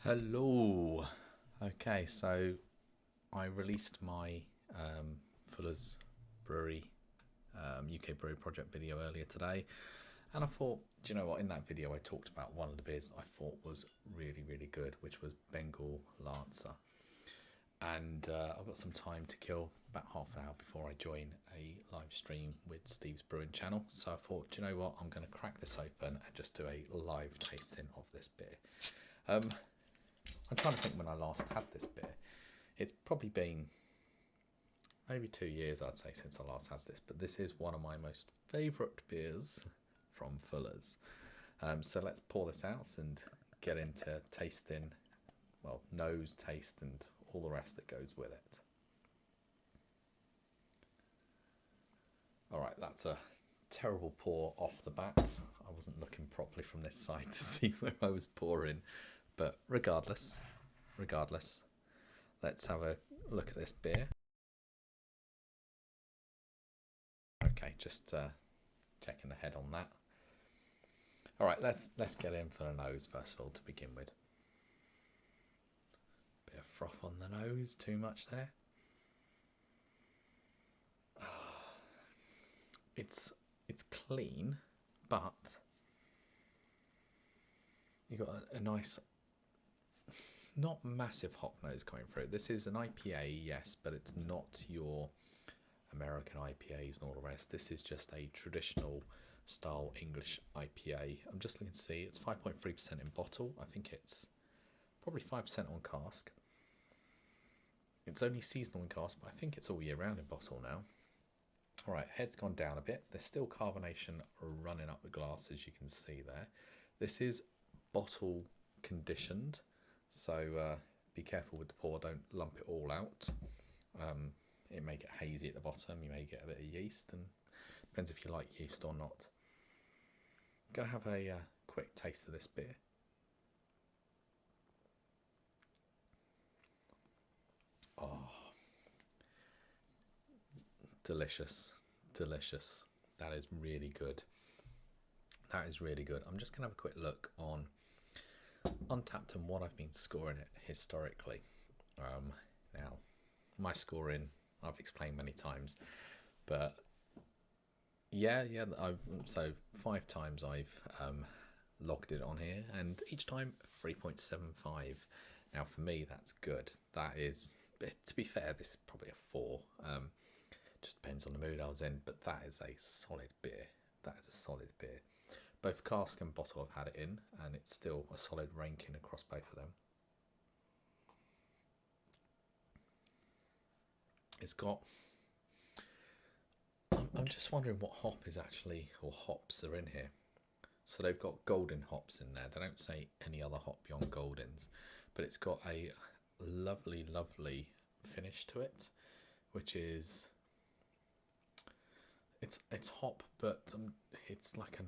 Hello. Okay, so I released my Fuller's Brewery UK Brewery Project video earlier today, and I thought, do you know what? In that video, I talked about one of the beers that I thought was really, really good, which was Bengal Lancer. And I've got some time to kill, about half an hour before I join a live stream with Steve's Brewing channel. So I thought, do you know what? I'm going to crack this open and just do a live tasting of this beer. I'm trying to think when I last had this beer. It's probably been maybe 2 years, I'd say, since I last had this. But this is one of my most favourite beers from Fuller's. So let's pour this out and get into tasting, well, nose, taste, and all the rest that goes with it. All right, that's a terrible pour off the bat. I wasn't looking properly from this side to see where I was pouring. But regardless, let's have a look at this beer. Okay, just checking the head on that. All right, let's get in for the nose first of all to begin with. Bit of froth on the nose, too much there. It's clean, but you got a nice, not massive hop nose coming through. This is an IPA, yes, but it's not your American IPAs and all the rest. This is just a traditional style English IPA. I'm just looking to see, it's 5.3% in bottle. I think it's probably 5% on cask. It's only seasonal in cask, but I think it's all year round in bottle now. All right, head's gone down a bit. There's still carbonation running up the glass, as you can see there. This is bottle conditioned, so be careful with the pour. Don't lump it all out. It may get hazy at the bottom. You may get a bit of yeast, and depends if you like yeast or not. I'm going to have a quick taste of this beer. Oh, delicious. That is really good. I'm just going to have a quick look on Untapped and what I've been scoring it historically. Now, my scoring I've explained many times, but so 5 times I've logged it on here, and each time 3.75. Now for me, that's good. That is, to be fair, this is probably a 4. Just depends on the mood I was in, but that is a solid beer. Both cask and bottle I've had it in, and it's still a solid ranking across both of them. It's got, I'm just wondering what hop is actually, or hops are in here. So they've got golden hops in there. They don't say any other hop beyond goldens, but it's got a lovely finish to it, which is, it's hop, but it's like an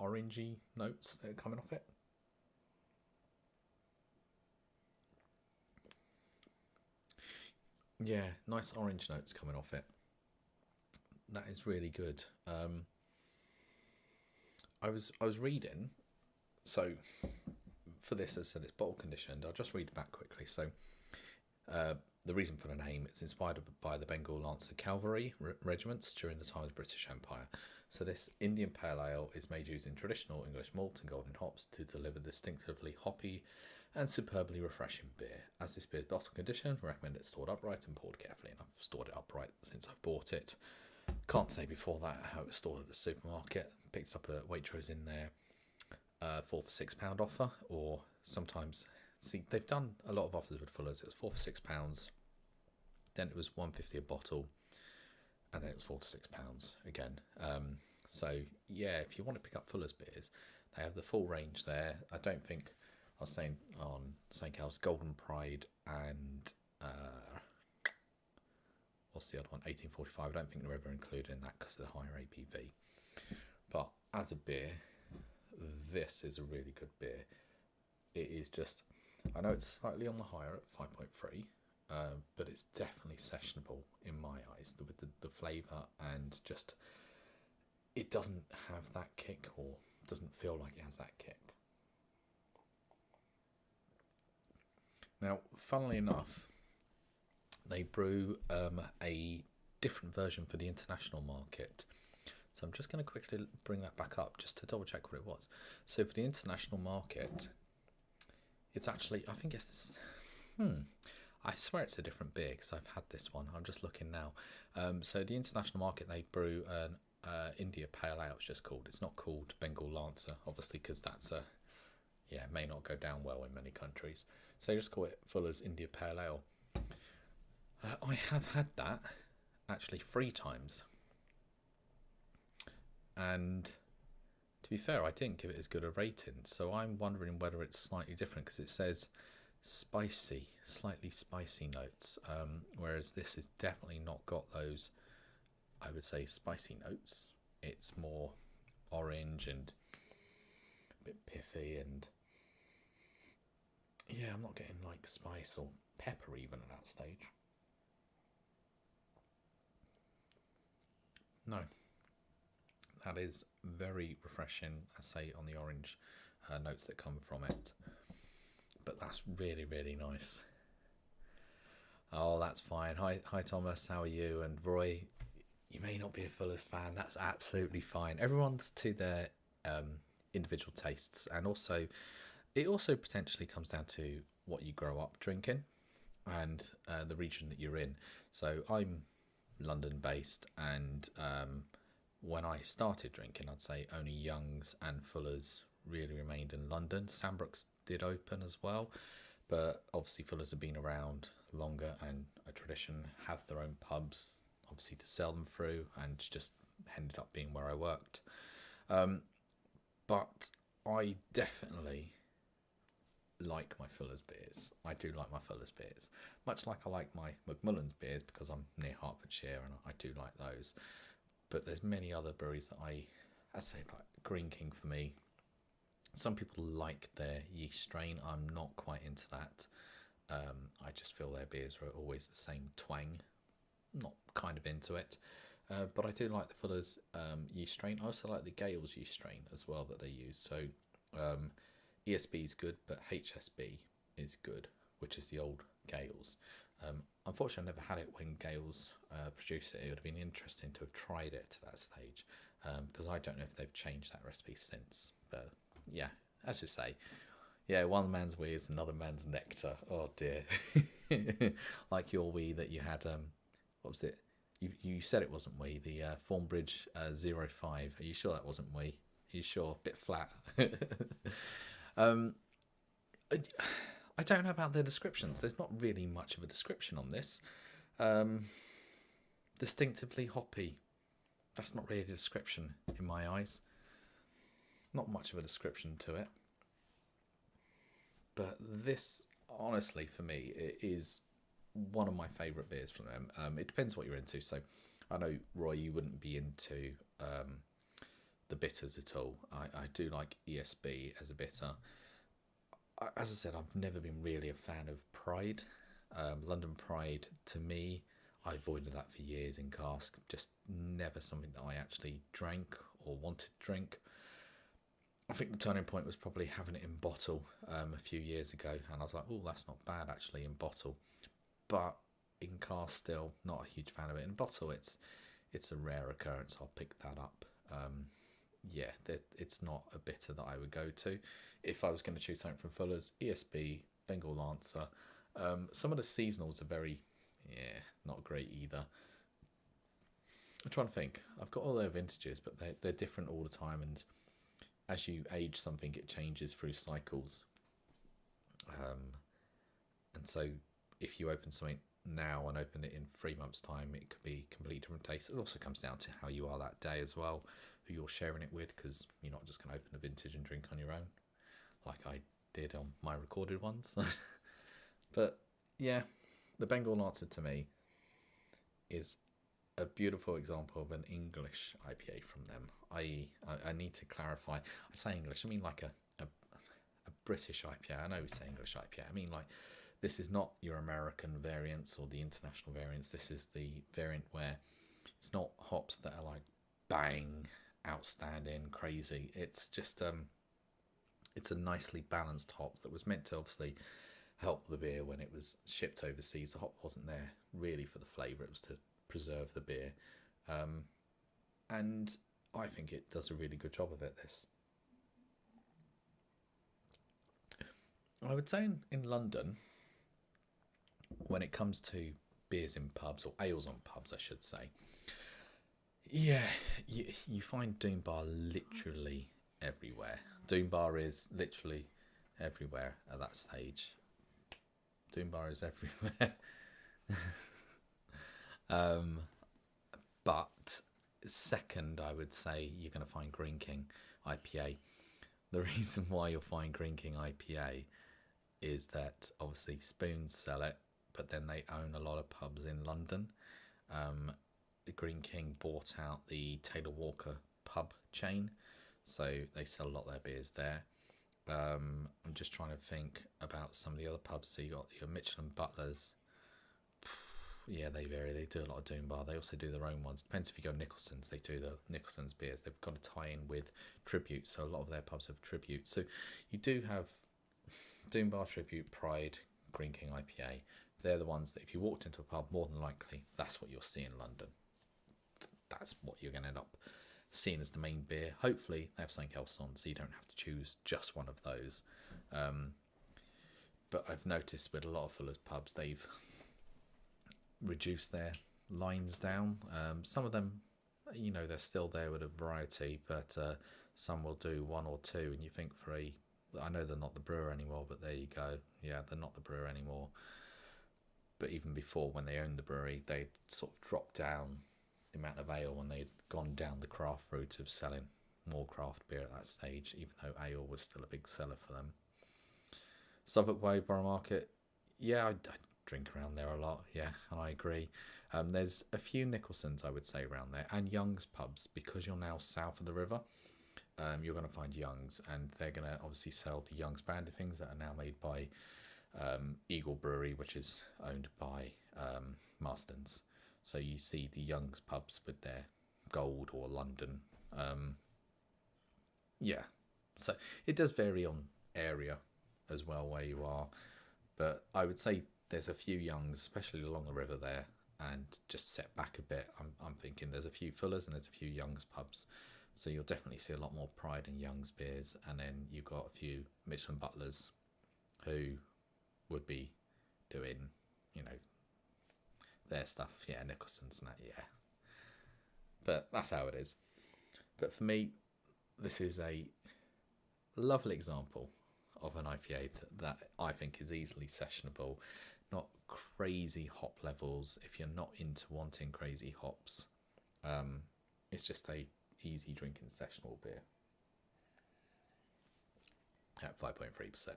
orangey notes that are coming off it. Yeah, nice orange notes coming off it. That is really good. I was reading, so for this, as I said, it's bottle conditioned. I'll just read back quickly. So the reason for the name, it's inspired by the Bengal Lancer cavalry regiments during the time of the British Empire. So this Indian Pale Ale is made using traditional English malt and golden hops to deliver distinctively hoppy and superbly refreshing beer. As this beer is bottle conditioned, we recommend it stored upright and poured carefully. And I've stored it upright since I've bought it. Can't say before that how it was stored at the supermarket. Picked up at Waitrose in there. 4 for £6 offer, or sometimes, see, they've done a lot of offers with Fuller's. It was 4 for £6, then it was £1.50 a bottle, and then it was 4 to £6 again. So yeah, if you want to pick up Fuller's beers, they have the full range there. I don't think, I was saying on St. Cal's, Golden Pride and what's the other one, 1845. I don't think they're ever included in that because of the higher ABV. But as a beer, this is a really good beer. It is just, I know it's slightly on the higher at 5.3, but it's definitely sessionable in my eyes with the flavour, and just, it doesn't have that kick, or doesn't feel like it has that kick. Now, funnily enough, they brew a different version for the international market. So I'm just going to quickly bring that back up just to double check what it was. So for the international market, it's actually, I think it's this, I swear it's a different beer because I've had this one. I'm just looking now. So the international market, they brew an India Pale Ale, it's just called. It's not called Bengal Lancer, obviously, because that's may not go down well in many countries. So they just call it Fuller's India Pale Ale. I have had that actually 3 times. And to be fair, I didn't give it as good a rating. So I'm wondering whether it's slightly different because it says spicy, slightly spicy notes. Whereas this has definitely not got those, I would say, spicy notes. It's more orange and a bit pithy, and yeah, I'm not getting like spice or pepper even at that stage. No, that is very refreshing, I say, on the orange notes that come from it. But that's really, really nice. Oh, that's fine. Hi, Thomas. How are you? And Roy, you may not be a Fuller's fan. That's absolutely fine. Everyone's to their individual tastes, and also it also potentially comes down to what you grow up drinking and the region that you're in. So I'm London based, and when I started drinking, I'd say only Young's and Fuller's really remained in London. Sandbrook's did open as well, but obviously Fuller's have been around longer and a tradition, have their own pubs obviously to sell them through, and just ended up being where I worked. But I definitely like my Fuller's beers. I do like my Fuller's beers, much like I like my Macmillan's beers because I'm near Hertfordshire and I do like those. But there's many other breweries that I say, like Green King for me. Some people like their yeast strain. I'm not quite into that. I just feel their beers are always the same twang. Not kind of into it. But I do like the Fuller's yeast strain. I also like the Gales yeast strain as well that they use. So ESB is good, but HSB is good, which is the old Gales. Unfortunately, I never had it when Gales produced it. It would have been interesting to have tried it to that stage, because I don't know if they've changed that recipe since. But yeah, as you say, yeah, one man's wee is another man's nectar. Oh dear. Like your wee that you had, what was it? You said it wasn't wee, the Thornbridge 05. Are you sure that wasn't wee? Are you sure? Bit flat. I don't know about the descriptions. There's not really much of a description on this. Distinctively hoppy. That's not really a description in my eyes. Not much of a description to it. But this, honestly, for me, it is one of my favourite beers from them. It depends what you're into. So I know, Roy, you wouldn't be into the bitters at all. I do like ESB as a bitter. As I said, I've never been really a fan of Pride. London Pride, to me, I avoided that for years in cask. Just never something that I actually drank or wanted to drink. I think the turning point was probably having it in bottle a few years ago, and I was like, oh, that's not bad actually in bottle. But in cask, still not a huge fan of it. In bottle, it's a rare occurrence. I'll pick that up. Yeah, it's not a bitter that I would go to. If I was going to choose something from Fuller's, ESB, Bengal Lancer. Some of the seasonals are very, not great either. I'm trying to think. I've got all their vintages, but they're different all the time, and as you age something, it changes through cycles. And so if you open something now and open it in 3 months' time, it could be a completely different taste. It also comes down to how you are that day as well, who you're sharing it with, because you're not just going to open a vintage and drink on your own, like I did on my recorded ones. But yeah, the Bengal Lancer to me is a beautiful example of an English IPA from them. I need to clarify. I say English, I mean like a British IPA. I know we say English IPA. I mean like, this is not your American variants or the international variants. This is the variant where it's not hops that are like bang, outstanding, crazy. It's just it's a nicely balanced hop that was meant to obviously help the beer when it was shipped overseas. The hop wasn't there really for the flavour; it was to preserve the beer, and I think it does a really good job of it. This, I would say, in London, when it comes to beers in pubs or ales on pubs, I should say, yeah, you find Doom Bar literally everywhere. Doom Bar is literally everywhere at that stage. Doom Bar is everywhere. But second, I would say you're going to find Green King IPA. The reason why you'll find Green King IPA is that obviously Spoons sell it, but then they own a lot of pubs in London. The Green King bought out the Taylor Walker pub chain, so they sell a lot of their beers there. I'm just trying to think about some of the other pubs. So you got your Mitchell and Butlers. Yeah, they vary. They do a lot of Doom Bar. They also do their own ones. Depends if you go Nicholson's. They do the Nicholson's beers. They've got to tie in with Tribute, so a lot of their pubs have Tribute. So you do have Doom Bar, Tribute, Pride, Green King IPA. They're the ones that if you walked into a pub, more than likely, that's what you'll see in London. That's what you're going to end up seeing as the main beer. Hopefully they have something else on, so you don't have to choose just one of those. But I've noticed with a lot of Fuller's pubs, they've reduced their lines down. Some of them, they're still there with a variety, but some will do one or two, and you think I know they're not the brewer anymore, but there you go. Yeah, they're not the brewer anymore. But even before, when they owned the brewery, they sort of dropped down the amount of ale, and they'd gone down the craft route of selling more craft beer at that stage, even though ale was still a big seller for them. Southwark Way, Borough Market, yeah, I drink around there a lot, yeah, and I agree. There's a few Nicholson's, I would say, around there, and Young's pubs, because you're now south of the river. You're going to find Young's, and they're going to obviously sell the Young's brand of things that are now made by Eagle Brewery, which is owned by Marston's. So you see the Young's pubs with their Gold or London. Yeah, so it does vary on area as well where you are, but I would say there's a few Young's, especially along the river there, and just set back a bit. I'm thinking there's a few Fuller's and there's a few Young's pubs. So you'll definitely see a lot more Pride and Young's beers, and then you've got a few Mitchell and Butlers who would be doing, their stuff. Yeah, Nicholson's and that, yeah. But that's how it is. But for me, this is a lovely example of an IPA that I think is easily sessionable. Not crazy hop levels if you're not into wanting crazy hops. It's just a easy drinking sessionable beer at 5.3%.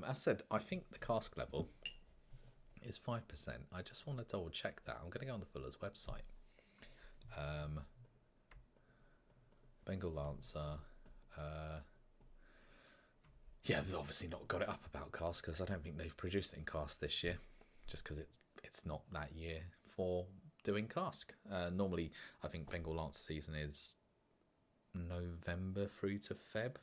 As said, I think the cask level is 5%. I just want to double check that. I'm going to go on the Fuller's website. Bengal Lancer. Yeah, they've obviously not got it up about cask, because I don't think they've produced it in cask this year, just because it's not that year for doing cask. Normally, I think Bengal Lancer season is November through to Feb,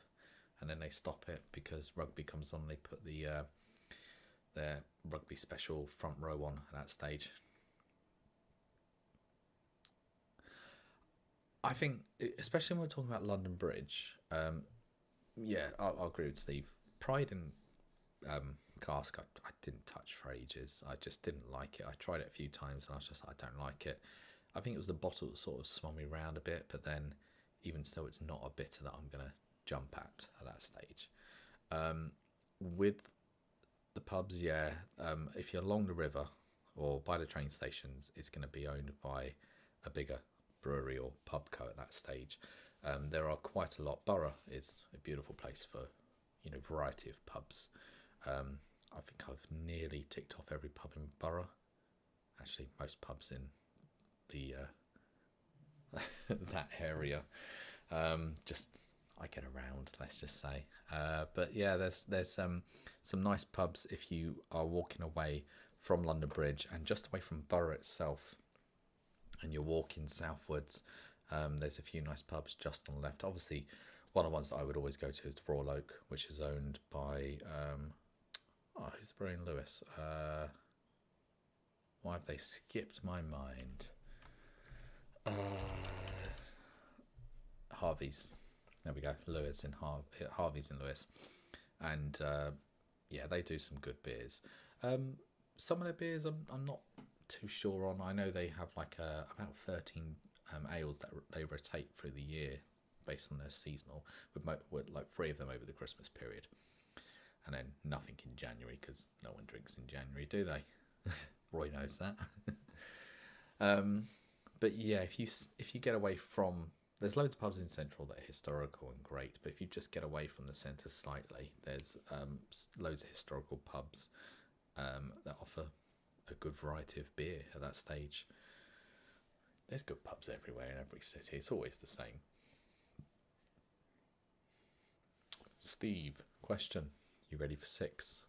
and then they stop it because rugby comes on and they put their rugby special front row on at that stage. I think, especially when we're talking about London Bridge, yeah, I'll agree with Steve. Pride and cask, I didn't touch for ages. I just didn't like it. I tried it a few times and I was just like, I don't like it. I think it was the bottle that sort of swung me around a bit, but then even still, it's not a bitter that I'm going to jump at that stage. With the pubs, yeah, if you're along the river or by the train stations, it's going to be owned by a bigger brewery or pub co at that stage. There are quite a lot. Borough is a beautiful place for, variety of pubs. I think I've nearly ticked off every pub in Borough. Actually, most pubs in the that area. Just I get around, let's just say. But yeah, there's some nice pubs if you are walking away from London Bridge and just away from Borough itself, and you're walking southwards. There's a few nice pubs just on the left. Obviously, one of the ones that I would always go to is the Royal Oak, which is owned by Oh, who's the brewing Lewis? Why have they skipped my mind? Harvey's. There we go. Lewis and Harvey's and Lewis. And yeah, they do some good beers. Some of their beers I'm not too sure on. I know they have like about 13 ales that they rotate through the year based on their seasonal, with like 3 of them over the Christmas period, and then nothing in January because no one drinks in January, do they? Roy knows that. But yeah, if you get away from, there's loads of pubs in Central that are historical and great, but if you just get away from the centre slightly, there's loads of historical pubs that offer a good variety of beer at that stage. There's good pubs everywhere in every city. It's always the same. Steve, question. You ready for 6?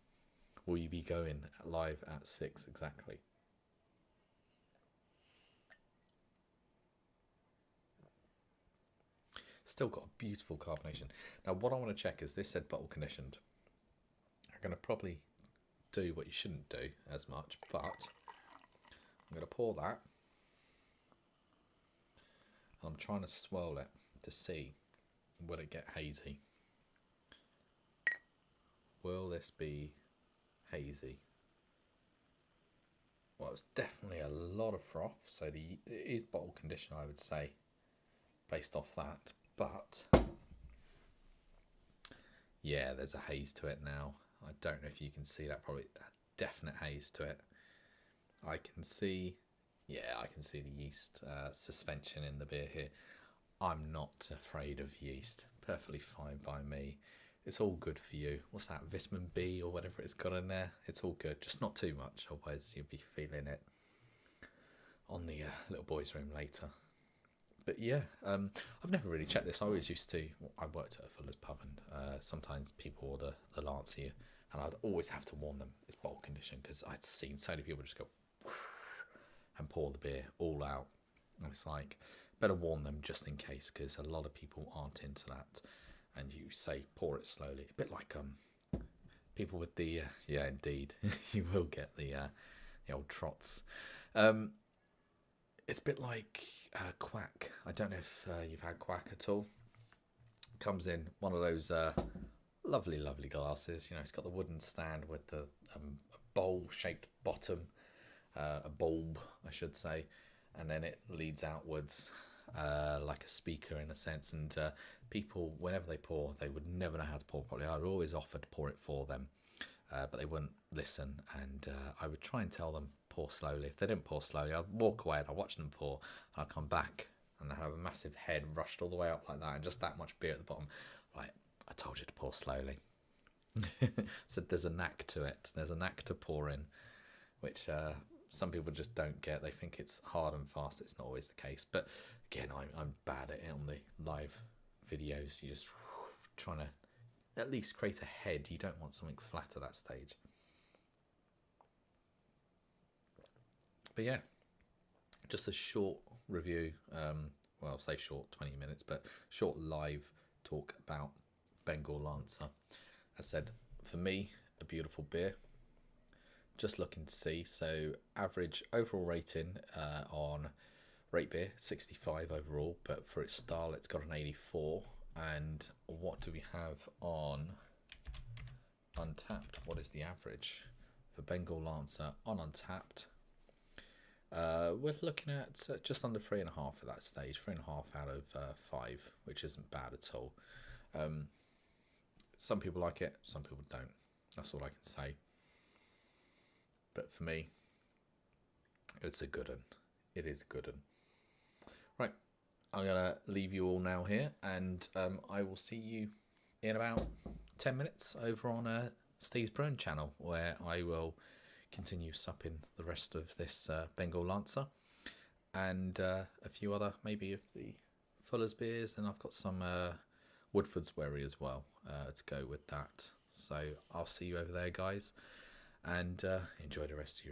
Will you be going live at 6 exactly? Still got a beautiful carbonation. Now what I want to check is, this said bottle conditioned. I'm going to probably do what you shouldn't do as much, but I'm going to pour that. I'm trying to swirl it to see, will it get hazy? Will this be hazy? Well, it's definitely a lot of froth, so it is bottle conditioned, I would say, based off that. But yeah, there's a haze to it now. I don't know if you can see that. Probably a definite haze to it. I can see, yeah, I can see the yeast suspension in the beer here. I'm not afraid of yeast. Perfectly fine by me. It's all good for you. What's that, vitamin B or whatever it's got in there? It's all good, just not too much, otherwise you'll be feeling it on the little boys' room later. But yeah, I've never really checked this. I always used to. I worked at a Fuller's pub, and sometimes people order the Lancer, and I'd always have to warn them it's bottle conditioned, because I'd seen so many people just go and pour the beer all out. And it's like, better warn them just in case, because a lot of people aren't into that. And you say pour it slowly, a bit like people with the yeah, indeed, you will get the old trots. It's a bit like quack. I don't know if you've had quack at all. Comes in one of those lovely glasses. You know, it's got the wooden stand with the bowl-shaped bottom, a bulb, I should say, and then it leads outwards like a speaker in a sense. And people, whenever they pour, they would never know how to pour properly. I would always offer to pour it for them, but they wouldn't listen. And I would try and tell them, pour slowly. If they didn't pour slowly, I'd walk away and I'd watch them pour. I'd come back and I'd have a massive head rushed all the way up like that, and just that much beer at the bottom. Like, I told you to pour slowly. So there's a knack to it. There's a knack to pouring, which some people just don't get. They think it's hard and fast. It's not always the case. But again, I'm bad at it on the live videos. You're just trying to at least create a head. You don't want something flat at that stage. But yeah, just a short review. Well, I'll say short, 20 minutes, but short live talk about Bengal Lancer. As I said, for me, a beautiful beer. Just looking to see. So average overall rating on Rate Beer, 65 overall, but for its style, it's got an 84. And what do we have on Untapped? What is the average for Bengal Lancer on Untapped? We're looking at just under 3.5 at that stage, 3.5 out of 5, which isn't bad at all. Some people like it, some people don't. That's all I can say. But for me, it's a good one. It is a good one. Right, I'm going to leave you all now here, and I will see you in about 10 minutes over on Steve's Brewing channel, where I will continue supping the rest of this Bengal Lancer and a few other, maybe of the Fuller's beers, and I've got some Woodford's Wherry as well to go with that. So I'll see you over there, guys, and enjoy the rest of your